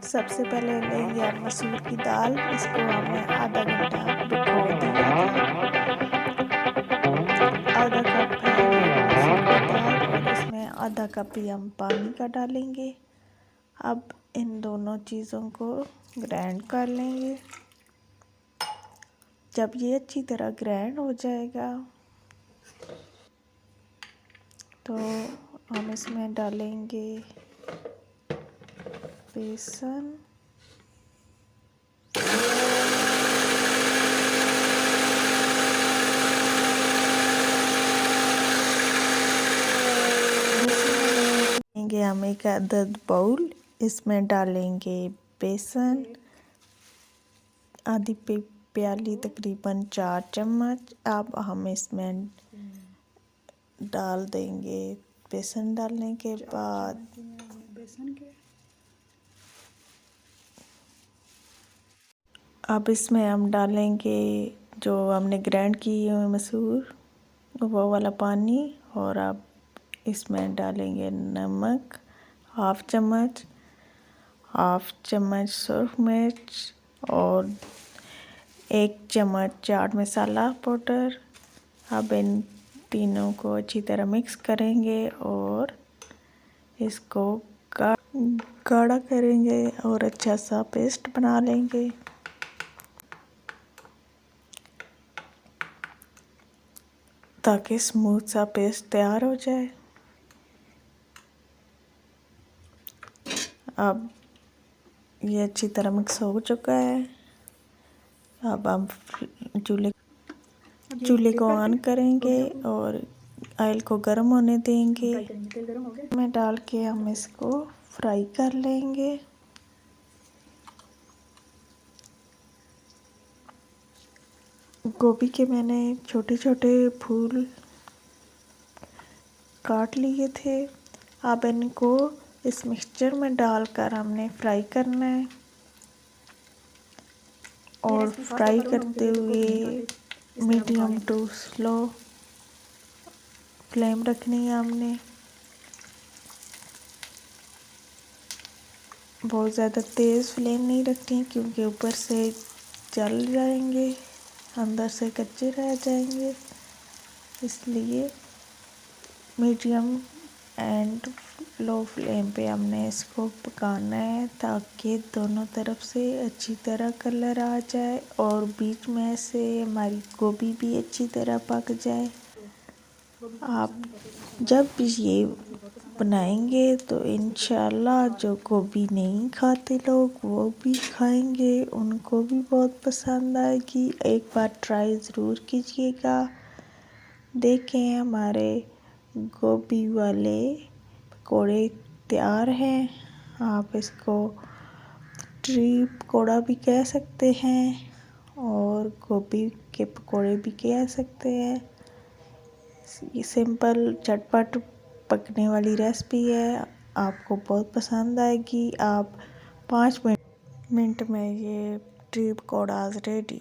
सबसे पहले लेंगे हम मसूर की दाल। इसको हमने आधा घंटा भिगो दिया था। आधा कप है ये मसूर की दाल और इसमें आधा कप ही हम पानी का डालेंगे। अब इन दोनों चीज़ों को ग्राइंड कर लेंगे। जब ये अच्छी तरह ग्राइंड हो जाएगा तो हम इसमें डालेंगे बेसन, लेंगे हम एक आधा बाउल। इसमें डालेंगे बेसन, आधी प्याली तकरीबन 4 चम्मच। अब हम इसमें डाल देंगे। बेसन डालने के बाद अब इसमें हम डालेंगे जो हमने ग्राइंड की है मसूर, वो वाला पानी। और अब इसमें डालेंगे नमक हाफ चम्मच सुरख मिर्च और 1 चम्मच चाट मसाला पाउडर। अब इन तीनों को अच्छी तरह मिक्स करेंगे और इसको गाढ़ा करेंगे और अच्छा सा पेस्ट बना लेंगे। ताकि स्मूथ सा पेस्ट तैयार हो जाए। अब ये अच्छी तरह मिक्स हो चुका है। अब हम चूल्हे को ऑन करेंगे और ऑयल को गर्म होने देंगे। में डाल के हम इसको फ्राई कर लेंगे। गोभी के मैंने छोटे छोटे फूल काट लिए थे। अब इनको इस मिक्सचर में डालकर हमने फ्राई करना है और फ्राई करते हुए मीडियम टू स्लो फ्लेम रखनी है हमने। बहुत ज़्यादा तेज़ फ्लेम नहीं रखनी क्योंकि ऊपर से जल जाएंगे, अंदर से कच्चे रह जाएंगे। इसलिए मीडियम एंड लो फ्लेम पे हमने इसको पकाना है ताकि दोनों तरफ से अच्छी तरह कलर आ जाए और बीच में से हमारी गोभी भी अच्छी तरह पक जाए। आप जब भी ये बनाएंगे तो इंशाल्लाह जो गोभी नहीं खाते लोग वो भी खाएंगे, उनको भी बहुत पसंद आएगी। एक बार ट्राई ज़रूर कीजिएगा। देखें हमारे गोभी वाले पकौड़े तैयार हैं। आप इसको ट्री पकौड़ा भी कह सकते हैं और गोभी के पकौड़े भी कह सकते हैं। ये सिंपल झटपट पकने वाली रेसिपी है, आपको बहुत पसंद आएगी। आप 5 मिनट में ये ट्री पकौड़ा रेडी।